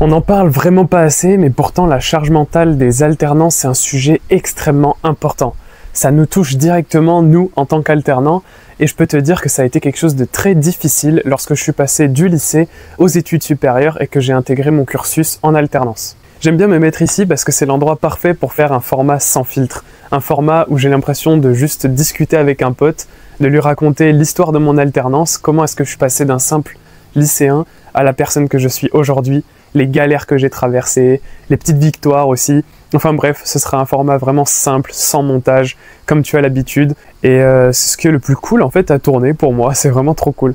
On n'en parle vraiment pas assez, mais pourtant la charge mentale des alternants, c'est un sujet extrêmement important. Ça nous touche directement, nous, en tant qu'alternants, et je peux te dire que ça a été quelque chose de très difficile lorsque je suis passé du lycée aux études supérieures et que j'ai intégré mon cursus en alternance. J'aime bien me mettre ici parce que c'est l'endroit parfait pour faire un format sans filtre. Un format où j'ai l'impression de juste discuter avec un pote, de lui raconter l'histoire de mon alternance, comment est-ce que je suis passé d'un simple lycéen à la personne que je suis aujourd'hui, les galères que j'ai traversées, les petites victoires aussi. Enfin bref, ce sera un format vraiment simple, sans montage, comme tu as l'habitude. Et c'est ce qui est le plus cool en fait à tourner pour moi, c'est vraiment trop cool.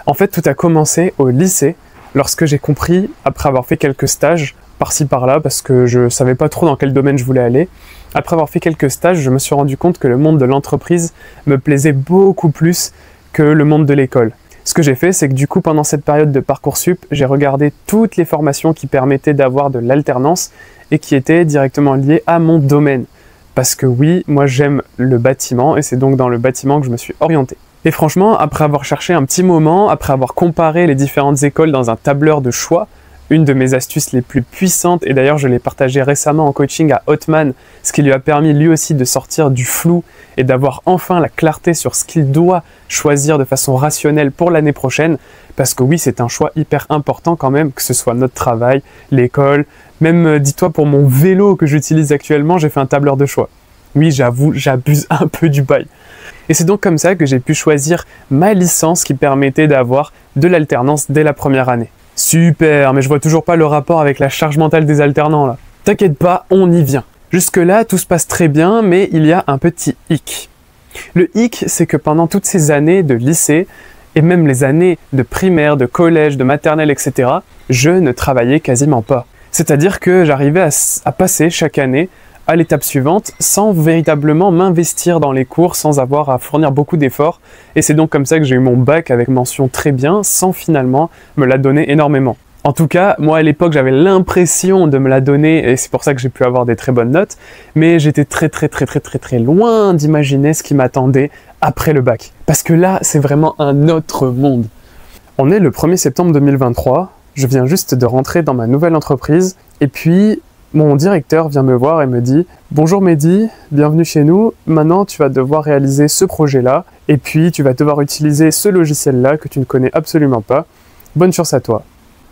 En fait, tout a commencé au lycée, lorsque j'ai compris, après avoir fait quelques stages, par-ci par-là, parce que je savais pas trop dans quel domaine je voulais aller. Après avoir fait quelques stages, je me suis rendu compte que le monde de l'entreprise me plaisait beaucoup plus que le monde de l'école. Ce que j'ai fait, c'est que du coup, pendant cette période de Parcoursup, j'ai regardé toutes les formations qui permettaient d'avoir de l'alternance et qui étaient directement liées à mon domaine. Parce que oui, moi j'aime le bâtiment et c'est donc dans le bâtiment que je me suis orienté. Et franchement, après avoir cherché un petit moment, après avoir comparé les différentes écoles dans un tableur de choix, une de mes astuces les plus puissantes, et d'ailleurs je l'ai partagé récemment en coaching à Hotman, ce qui lui a permis lui aussi de sortir du flou et d'avoir enfin la clarté sur ce qu'il doit choisir de façon rationnelle pour l'année prochaine, parce que oui, c'est un choix hyper important quand même, que ce soit notre travail, l'école, même dis-toi pour mon vélo que j'utilise actuellement, j'ai fait un tableur de choix. Oui, j'avoue, j'abuse un peu du bail. Et c'est donc comme ça que j'ai pu choisir ma licence qui permettait d'avoir de l'alternance dès la première année. Super, mais je vois toujours pas le rapport avec la charge mentale des alternants là. T'inquiète pas, on y vient. Jusque-là, tout se passe très bien, mais il y a un petit hic. Le hic, c'est que pendant toutes ces années de lycée, et même les années de primaire, de collège, de maternelle, etc., je ne travaillais quasiment pas. C'est-à-dire que j'arrivais à passer chaque année à l'étape suivante sans véritablement m'investir dans les cours, sans avoir à fournir beaucoup d'efforts. Et c'est donc comme ça que j'ai eu mon bac avec mention très bien, sans finalement me la donner énormément. En tout cas, moi à l'époque j'avais l'impression de me la donner et c'est pour ça que j'ai pu avoir des très bonnes notes, mais j'étais très loin d'imaginer ce qui m'attendait après le bac. Parce que là, c'est vraiment un autre monde. On est le 1er septembre 2023, je viens juste de rentrer dans ma nouvelle entreprise et puis mon directeur vient me voir et me dit « Bonjour Mehdi, bienvenue chez nous, maintenant tu vas devoir réaliser ce projet-là et puis tu vas devoir utiliser ce logiciel-là que tu ne connais absolument pas. Bonne chance à toi. »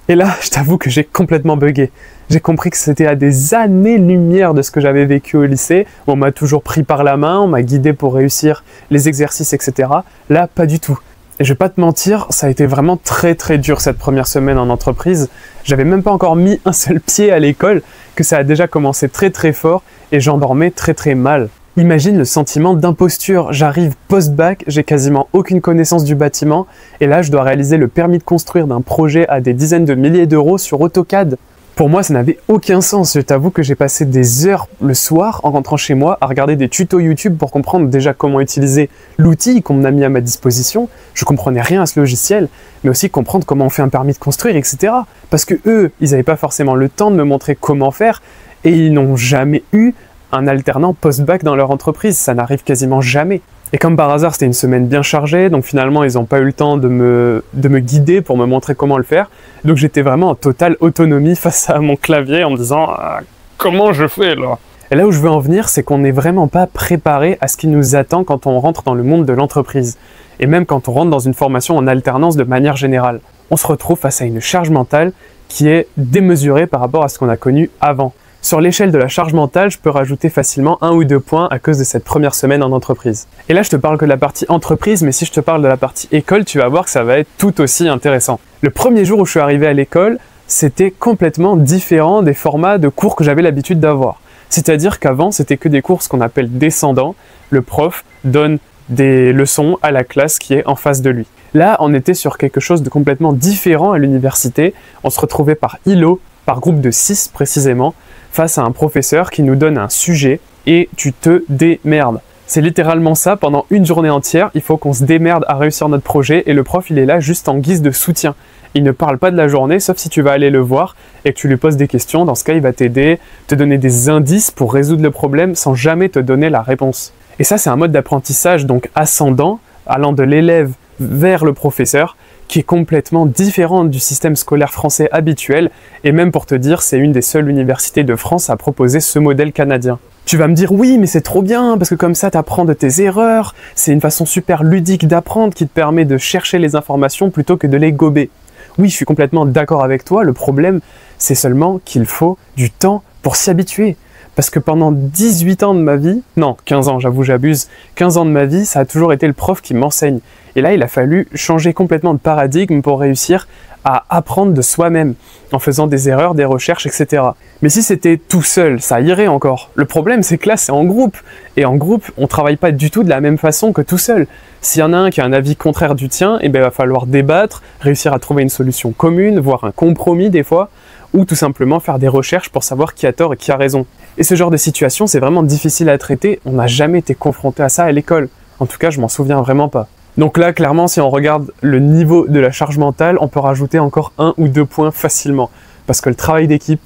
Et là, je t'avoue que j'ai complètement bugué. J'ai compris que c'était à des années-lumière de ce que j'avais vécu au lycée. On m'a toujours pris par la main, on m'a guidé pour réussir les exercices, etc. Là, pas du tout. Et je vais pas te mentir, ça a été vraiment très dur cette première semaine en entreprise. J'avais même pas encore mis un seul pied à l'école, que ça a déjà commencé très fort et j'en dormais très mal. Imagine le sentiment d'imposture. J'arrive post-bac, j'ai quasiment aucune connaissance du bâtiment et là je dois réaliser le permis de construire d'un projet à des dizaines de milliers d'euros sur AutoCAD. Pour moi, ça n'avait aucun sens. Je t'avoue que j'ai passé des heures le soir en rentrant chez moi à regarder des tutos YouTube pour comprendre déjà comment utiliser l'outil qu'on m'a mis à ma disposition. Je comprenais rien à ce logiciel, mais aussi comprendre comment on fait un permis de construire, etc. Parce que eux, ils n'avaient pas forcément le temps de me montrer comment faire et ils n'ont jamais eu un alternant post-bac dans leur entreprise. Ça n'arrive quasiment jamais. Et comme par hasard, c'était une semaine bien chargée, donc finalement, ils n'ont pas eu le temps de me guider pour me montrer comment le faire. Donc j'étais vraiment en totale autonomie face à mon clavier en me disant « Comment je fais là ?» Et là où je veux en venir, c'est qu'on n'est vraiment pas préparé à ce qui nous attend quand on rentre dans le monde de l'entreprise. Et même quand on rentre dans une formation en alternance de manière générale. On se retrouve face à une charge mentale qui est démesurée par rapport à ce qu'on a connu avant. Sur l'échelle de la charge mentale, je peux rajouter facilement 1 ou 2 points à cause de cette première semaine en entreprise. Et là, je te parle que de la partie entreprise, mais si je te parle de la partie école, tu vas voir que ça va être tout aussi intéressant. Le premier jour où je suis arrivé à l'école, c'était complètement différent des formats de cours que j'avais l'habitude d'avoir. C'est-à-dire qu'avant, c'était que des cours ce qu'on appelle descendants. Le prof donne des leçons à la classe qui est en face de lui. Là, on était sur quelque chose de complètement différent à l'université. On se retrouvait par îlot, par groupe de 6 précisément, face à un professeur qui nous donne un sujet et tu te démerdes. C'est littéralement ça, pendant une journée entière, il faut qu'on se démerde à réussir notre projet et le prof il est là juste en guise de soutien. Il ne parle pas de la journée sauf si tu vas aller le voir et que tu lui poses des questions, dans ce cas il va t'aider, te donner des indices pour résoudre le problème sans jamais te donner la réponse. Et ça c'est un mode d'apprentissage donc ascendant, allant de l'élève vers le professeur, qui est complètement différente du système scolaire français habituel, et même pour te dire, c'est une des seules universités de France à proposer ce modèle canadien. Tu vas me dire, oui, mais c'est trop bien, parce que comme ça, tu apprends de tes erreurs, c'est une façon super ludique d'apprendre qui te permet de chercher les informations plutôt que de les gober. Oui, je suis complètement d'accord avec toi, le problème, c'est seulement qu'il faut du temps pour s'y habituer. Parce que pendant 18 ans de ma vie, non, 15 ans, j'avoue, j'abuse, 15 ans de ma vie, ça a toujours été le prof qui m'enseigne. Et là, il a fallu changer complètement de paradigme pour réussir à apprendre de soi-même, en faisant des erreurs, des recherches, etc. Mais si c'était tout seul, ça irait encore. Le problème, c'est que là, c'est en groupe. Et en groupe, on travaille pas du tout de la même façon que tout seul. S'il y en a un qui a un avis contraire du tien, eh ben, il va falloir débattre, réussir à trouver une solution commune, voire un compromis des fois, ou tout simplement faire des recherches pour savoir qui a tort et qui a raison. Et ce genre de situation, c'est vraiment difficile à traiter. On n'a jamais été confronté à ça à l'école. En tout cas, je m'en souviens vraiment pas. Donc là, clairement, si on regarde le niveau de la charge mentale, on peut rajouter encore 1 ou 2 points facilement. Parce que le travail d'équipe,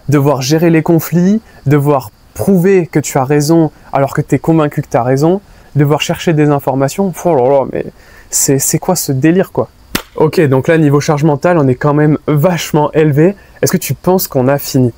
devoir gérer les conflits, devoir prouver que tu as raison alors que tu es convaincu que tu as raison, devoir chercher des informations, oh là là, mais c'est quoi ce délire, quoi? Ok, donc là, niveau charge mentale, on est quand même vachement élevé. Est-ce que tu penses qu'on a fini?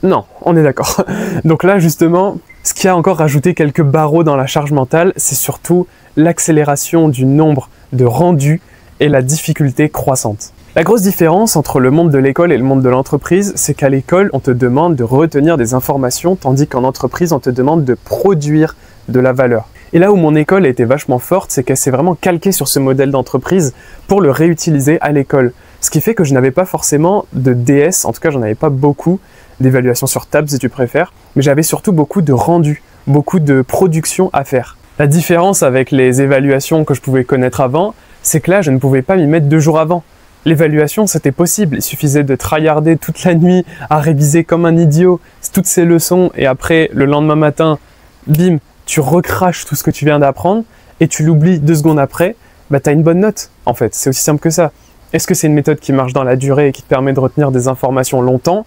Non, on est d'accord. Donc là, justement, ce qui a encore rajouté quelques barreaux dans la charge mentale, c'est surtout l'accélération du nombre de rendus et la difficulté croissante. La grosse différence entre le monde de l'école et le monde de l'entreprise, c'est qu'à l'école, on te demande de retenir des informations, tandis qu'en entreprise, on te demande de produire de la valeur. Et là où mon école a été vachement forte, c'est qu'elle s'est vraiment calquée sur ce modèle d'entreprise pour le réutiliser à l'école. Ce qui fait que je n'avais pas forcément de DS, en tout cas j'en avais pas beaucoup, d'évaluation sur table si tu préfères, mais j'avais surtout beaucoup de rendus, beaucoup de production à faire. La différence avec les évaluations que je pouvais connaître avant, c'est que là je ne pouvais pas m'y mettre 2 jours avant. L'évaluation c'était possible, il suffisait de tryharder toute la nuit à réviser comme un idiot toutes ces leçons et après le lendemain matin, bim, tu recraches tout ce que tu viens d'apprendre et tu l'oublies 2 secondes après, bah t'as une bonne note en fait, c'est aussi simple que ça. Est-ce que c'est une méthode qui marche dans la durée et qui te permet de retenir des informations longtemps?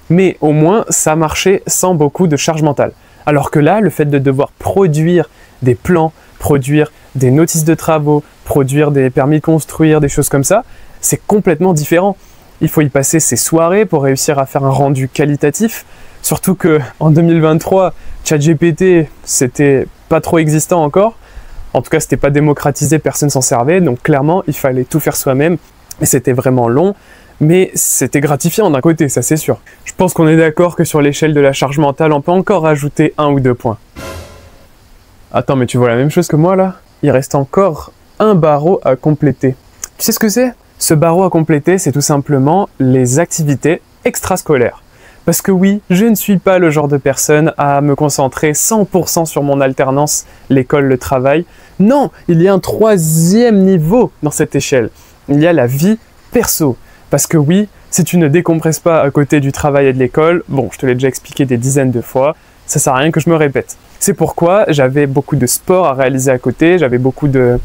Mais au moins, ça marchait sans beaucoup de charge mentale. Alors que là, le fait de devoir produire des plans, produire des notices de travaux, produire des permis de construire, des choses comme ça, c'est complètement différent. Il faut y passer ses soirées pour réussir à faire un rendu qualitatif. Surtout que en 2023, ChatGPT, c'était pas trop existant encore. En tout cas, c'était pas démocratisé, personne s'en servait. Donc clairement, il fallait tout faire soi-même. Et c'était vraiment long. Mais c'était gratifiant d'un côté, ça c'est sûr. Je pense qu'on est d'accord que sur l'échelle de la charge mentale, on peut encore rajouter 1 ou 2 points. Attends, mais tu vois la même chose que moi là? Il reste encore un barreau à compléter. Tu sais ce que c'est? Ce barreau à compléter, c'est tout simplement les activités extrascolaires. Parce que oui, je ne suis pas le genre de personne à me concentrer 100% sur mon alternance, l'école, le travail. Non, il y a un 3e niveau dans cette échelle. Il y a la vie perso. Parce que oui, si tu ne décompresses pas à côté du travail et de l'école, bon, je te l'ai déjà expliqué des dizaines de fois, ça sert à rien que je me répète. C'est pourquoi j'avais beaucoup de sport à réaliser à côté, j'avais beaucoup de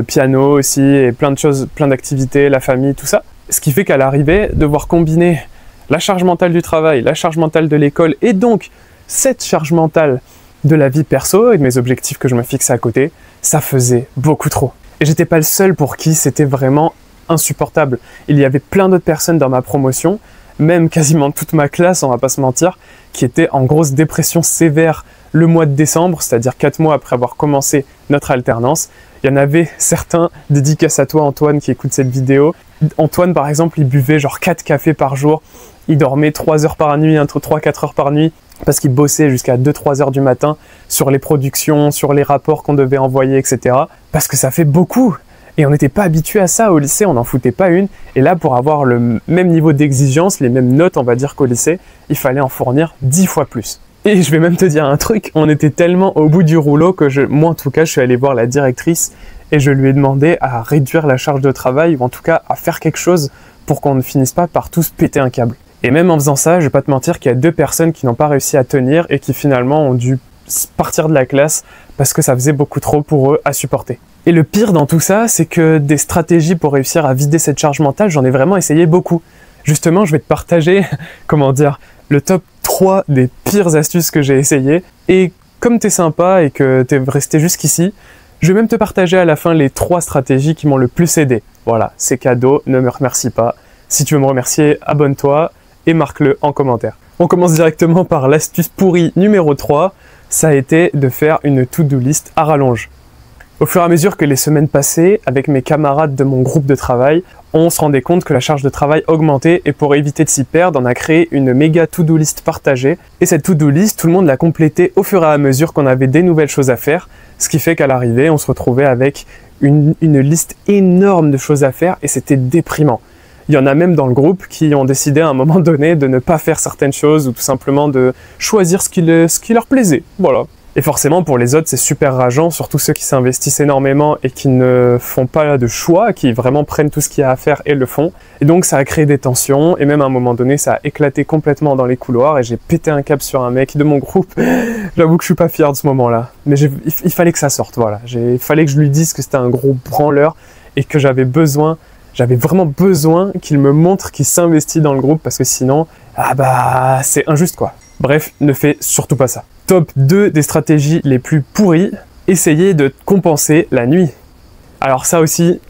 piano aussi, et plein de choses, plein d'activités, la famille, tout ça. Ce qui fait qu'à l'arrivée, devoir combiner la charge mentale du travail, la charge mentale de l'école, et donc cette charge mentale de la vie perso et de mes objectifs que je me fixais à côté, ça faisait beaucoup trop. Et j'étais pas le seul pour qui c'était vraiment insupportable. Il y avait plein d'autres personnes dans ma promotion, même quasiment toute ma classe, on va pas se mentir, qui étaient en grosse dépression sévère le mois de décembre, c'est-à-dire 4 mois après avoir commencé notre alternance. Il y en avait certains, dédicaces à toi Antoine qui écoute cette vidéo. Antoine par exemple, il buvait genre 4 cafés par jour, il dormait 3 heures par nuit, entre 3-4 heures par nuit, parce qu'il bossait jusqu'à 2-3 heures du matin sur les productions, sur les rapports qu'on devait envoyer, etc. Parce que ça fait beaucoup. Et on n'était pas habitué à ça au lycée, on n'en foutait pas une. Et là, pour avoir le même niveau d'exigence, les mêmes notes, on va dire qu'au lycée, il fallait en fournir 10 fois plus. Et je vais même te dire un truc, on était tellement au bout du rouleau que moi en tout cas, je suis allé voir la directrice et je lui ai demandé à réduire la charge de travail ou en tout cas à faire quelque chose pour qu'on ne finisse pas par tous péter un câble. Et même en faisant ça, je vais pas te mentir qu'il y a 2 personnes qui n'ont pas réussi à tenir et qui finalement ont dû partir de la classe parce que ça faisait beaucoup trop pour eux à supporter. Et le pire dans tout ça, c'est que des stratégies pour réussir à vider cette charge mentale, j'en ai vraiment essayé beaucoup. Justement, je vais te partager, comment dire, le top 3 des pires astuces que j'ai essayées. Et comme t'es sympa et que t'es resté jusqu'ici, Je vais même te partager à la fin les 3 stratégies qui m'ont le plus aidé. Voilà, c'est cadeau, ne me remercie pas. Si tu veux me remercier, abonne-toi et marque-le en commentaire. On commence directement par l'astuce pourrie numéro 3. Ça a été de faire une to-do list à rallonge. Au fur et à mesure que les semaines passaient, avec mes camarades de mon groupe de travail, on se rendait compte que la charge de travail augmentait et pour éviter de s'y perdre, on a créé une méga to-do list partagée. Et cette to-do list, tout le monde l'a complétée au fur et à mesure qu'on avait des nouvelles choses à faire, ce qui fait qu'à l'arrivée, on se retrouvait avec une liste énorme de choses à faire et c'était déprimant. Il y en a même dans le groupe qui ont décidé à un moment donné de ne pas faire certaines choses ou tout simplement de choisir ce qui leur plaisait. Voilà. Et forcément, pour les autres, c'est super rageant, surtout ceux qui s'investissent énormément et qui ne font pas de choix, qui vraiment prennent tout ce qu'il y a à faire et le font. Et donc, ça a créé des tensions, et même à un moment donné, ça a éclaté complètement dans les couloirs, et j'ai pété un câble sur un mec de mon groupe. J'avoue que je suis pas fier de ce moment-là. Mais il fallait que ça sorte, voilà. Il fallait que je lui dise que c'était un gros branleur, et que j'avais vraiment besoin qu'il me montre qu'il s'investit dans le groupe, parce que sinon, c'est injuste, quoi. Bref, ne fais surtout pas ça. Top 2 des stratégies les plus pourries, essayez de compenser la nuit. Alors ça aussi,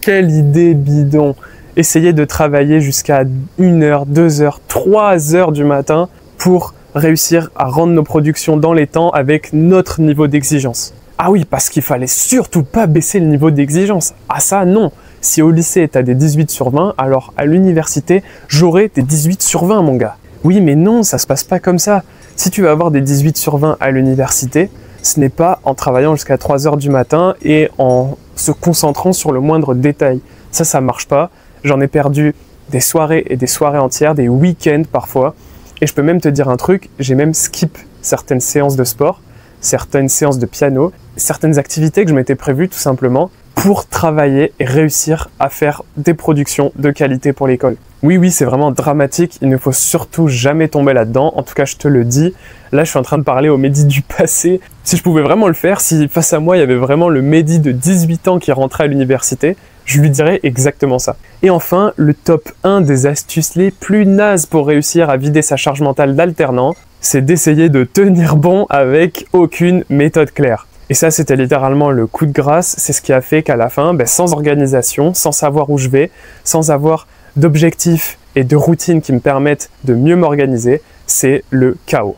quelle idée bidon. Essayez de travailler jusqu'à 1h, 2h, 3h du matin pour réussir à rendre nos productions dans les temps avec notre niveau d'exigence. Ah oui, parce qu'il fallait surtout pas baisser le niveau d'exigence. Ah ça, non. Si au lycée, t'as des 18 sur 20, alors à l'université, j'aurai des 18 sur 20, mon gars. Oui, mais non, ça se passe pas comme ça. Si tu vas avoir des 18 sur 20 à l'université, ce n'est pas en travaillant jusqu'à 3h du matin et en se concentrant sur le moindre détail. Ça marche pas. J'en ai perdu des soirées et des soirées entières, des week-ends parfois. Et je peux même te dire un truc, j'ai même skip certaines séances de sport, certaines séances de piano, certaines activités que je m'étais prévues tout simplement pour travailler et réussir à faire des productions de qualité pour l'école. Oui, c'est vraiment dramatique, il ne faut surtout jamais tomber là-dedans, en tout cas je te le dis. Là je suis en train de parler au Mehdi du passé. Si je pouvais vraiment le faire, si face à moi il y avait vraiment le Mehdi de 18 ans qui rentrait à l'université, je lui dirais exactement ça. Et enfin, le top 1 des astuces les plus nazes pour réussir à vider sa charge mentale d'alternant, c'est d'essayer de tenir bon avec aucune méthode claire. Et ça, c'était littéralement le coup de grâce. C'est ce qui a fait qu'à la fin, sans organisation, sans savoir où je vais, sans avoir d'objectifs et de routines qui me permettent de mieux m'organiser, c'est le chaos.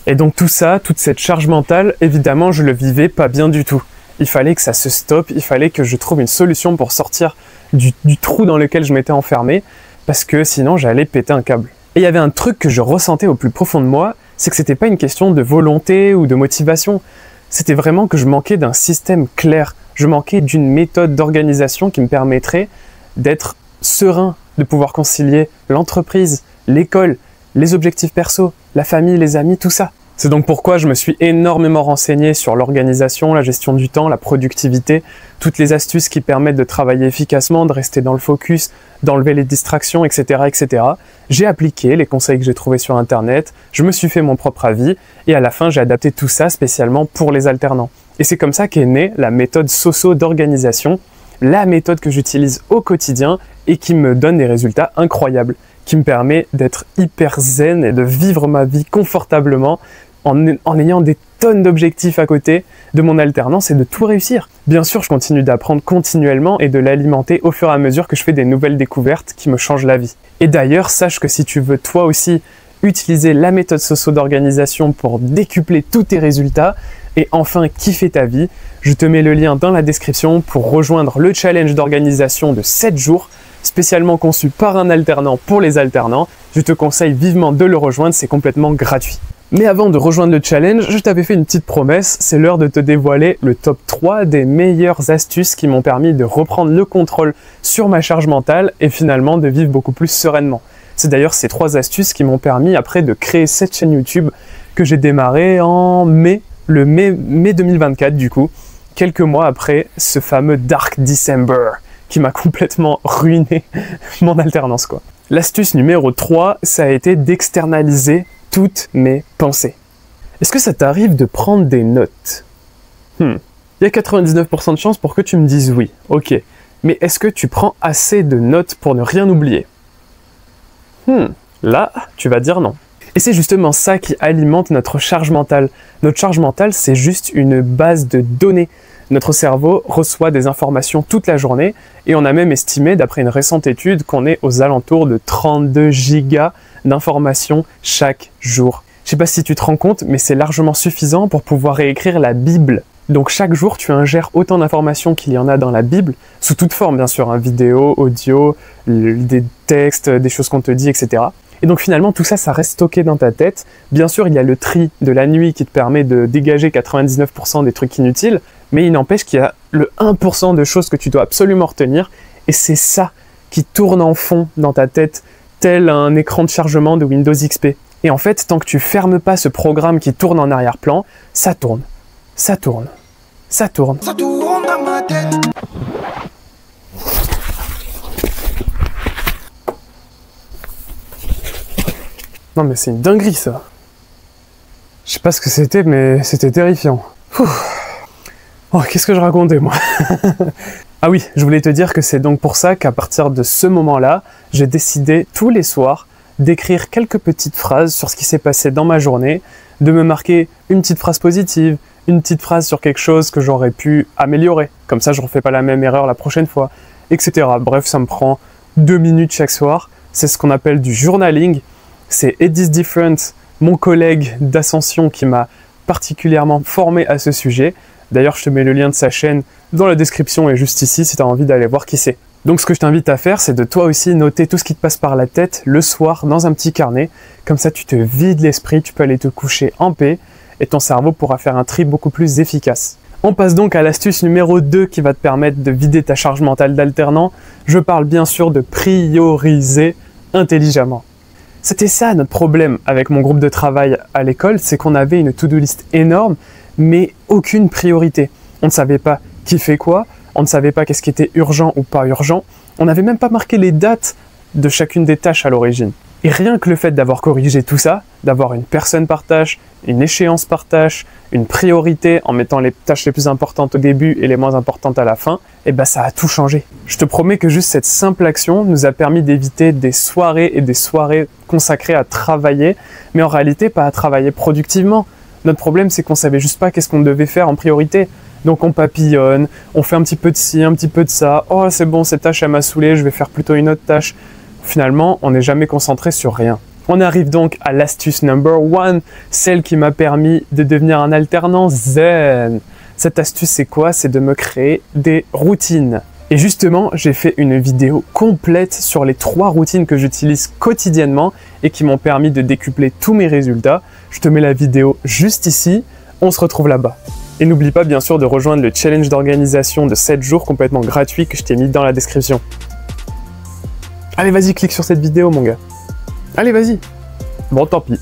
Et donc tout ça, toute cette charge mentale, évidemment, je le vivais pas bien du tout. Il fallait que ça se stoppe, il fallait que je trouve une solution pour sortir du trou dans lequel je m'étais enfermé, parce que sinon j'allais péter un câble. Et il y avait un truc que je ressentais au plus profond de moi, c'est que c'était pas une question de volonté ou de motivation. C'était vraiment que je manquais d'un système clair. Je manquais d'une méthode d'organisation qui me permettrait d'être serein, de pouvoir concilier l'entreprise, l'école, les objectifs perso, la famille, les amis, tout ça. C'est donc pourquoi je me suis énormément renseigné sur l'organisation, la gestion du temps, la productivité, toutes les astuces qui permettent de travailler efficacement, de rester dans le focus, d'enlever les distractions, etc., etc. J'ai appliqué les conseils que j'ai trouvés sur Internet, je me suis fait mon propre avis et à la fin, j'ai adapté tout ça spécialement pour les alternants. Et c'est comme ça qu'est née la méthode SOSO d'organisation, la méthode que j'utilise au quotidien et qui me donne des résultats incroyables, qui me permet d'être hyper zen et de vivre ma vie confortablement en ayant des tonnes d'objectifs à côté de mon alternance et de tout réussir. Bien sûr, je continue d'apprendre continuellement et de l'alimenter au fur et à mesure que je fais des nouvelles découvertes qui me changent la vie. Et d'ailleurs, sache que si tu veux toi aussi utiliser la méthode SOSO d'organisation pour décupler tous tes résultats et enfin kiffer ta vie, je te mets le lien dans la description pour rejoindre le challenge d'organisation de 7 jours spécialement conçu par un alternant pour les alternants. Je te conseille vivement de le rejoindre, c'est complètement gratuit. Mais avant de rejoindre le challenge, je t'avais fait une petite promesse, c'est l'heure de te dévoiler le top 3 des meilleures astuces qui m'ont permis de reprendre le contrôle sur ma charge mentale et finalement de vivre beaucoup plus sereinement. C'est d'ailleurs ces 3 astuces qui m'ont permis après de créer cette chaîne YouTube que j'ai démarrée en mai 2024 du coup, quelques mois après ce fameux Dark December qui m'a complètement ruiné mon alternance quoi. L'astuce numéro 3, ça a été d'externaliser toutes mes pensées. Est-ce que ça t'arrive de prendre des notes? Il y a 99% de chances pour que tu me dises oui, ok. Mais est-ce que tu prends assez de notes pour ne rien oublier? Là, tu vas dire non. Et c'est justement ça qui alimente notre charge mentale. Notre charge mentale, c'est juste une base de données. Notre cerveau reçoit des informations toute la journée et on a même estimé, d'après une récente étude, qu'on est aux alentours de 32 gigas d'informations chaque jour. Je sais pas si tu te rends compte, mais c'est largement suffisant pour pouvoir réécrire la Bible. Donc chaque jour, tu ingères autant d'informations qu'il y en a dans la Bible, sous toute forme bien sûr, hein, vidéo, audio, des textes, des choses qu'on te dit, etc. Et donc finalement, tout ça, ça reste stocké dans ta tête. Bien sûr, il y a le tri de la nuit qui te permet de dégager 99% des trucs inutiles, mais il n'empêche qu'il y a le 1% de choses que tu dois absolument retenir, et c'est ça qui tourne en fond dans ta tête, tel un écran de chargement de Windows XP. Et en fait, tant que tu fermes pas ce programme qui tourne en arrière-plan, ça tourne, ça tourne, ça tourne. Ça tourne dans ma tête. Non mais c'est une dinguerie ça. Je sais pas ce que c'était, mais c'était terrifiant. Oh, qu'est-ce que je racontais moi? Ah oui, je voulais te dire que c'est donc pour ça qu'à partir de ce moment-là, j'ai décidé tous les soirs d'écrire quelques petites phrases sur ce qui s'est passé dans ma journée, de me marquer une petite phrase positive, une petite phrase sur quelque chose que j'aurais pu améliorer. Comme ça, je refais pas la même erreur la prochaine fois, etc. Bref, ça me prend 2 minutes chaque soir. C'est ce qu'on appelle du journaling. C'est Eddie's Different, mon collègue d'Ascension qui m'a particulièrement formé à ce sujet. D'ailleurs, je te mets le lien de sa chaîne dans la description et juste ici si tu as envie d'aller voir qui c'est. Donc ce que je t'invite à faire, c'est de toi aussi noter tout ce qui te passe par la tête le soir dans un petit carnet. Comme ça, tu te vides l'esprit, tu peux aller te coucher en paix et ton cerveau pourra faire un tri beaucoup plus efficace. On passe donc à l'astuce numéro 2 qui va te permettre de vider ta charge mentale d'alternant. Je parle bien sûr de prioriser intelligemment. C'était ça notre problème avec mon groupe de travail à l'école, c'est qu'on avait une to-do list énorme, mais aucune priorité. On ne savait pas qui fait quoi, on ne savait pas qu'est-ce qui était urgent ou pas urgent, on n'avait même pas marqué les dates de chacune des tâches à l'origine. Et rien que le fait d'avoir corrigé tout ça, d'avoir une personne par tâche, une échéance par tâche, une priorité en mettant les tâches les plus importantes au début et les moins importantes à la fin, eh ben ça a tout changé. Je te promets que juste cette simple action nous a permis d'éviter des soirées et des soirées consacrées à travailler, mais en réalité pas à travailler productivement. Notre problème, c'est qu'on savait juste pas qu'est-ce qu'on devait faire en priorité. Donc on papillonne, on fait un petit peu de ci, un petit peu de ça. Oh c'est bon, cette tâche elle m'a saoulé, je vais faire plutôt une autre tâche. Finalement, on n'est jamais concentré sur rien. On arrive donc à l'astuce number 1, celle qui m'a permis de devenir un alternant zen. Cette astuce, c'est quoi? C'est de me créer des routines. Et justement, j'ai fait une vidéo complète sur les 3 routines que j'utilise quotidiennement et qui m'ont permis de décupler tous mes résultats. Je te mets la vidéo juste ici, on se retrouve là-bas. Et n'oublie pas bien sûr de rejoindre le challenge d'organisation de 7 jours complètement gratuit que je t'ai mis dans la description. Allez, vas-y, clique sur cette vidéo, mon gars. Allez, vas-y. Bon, tant pis.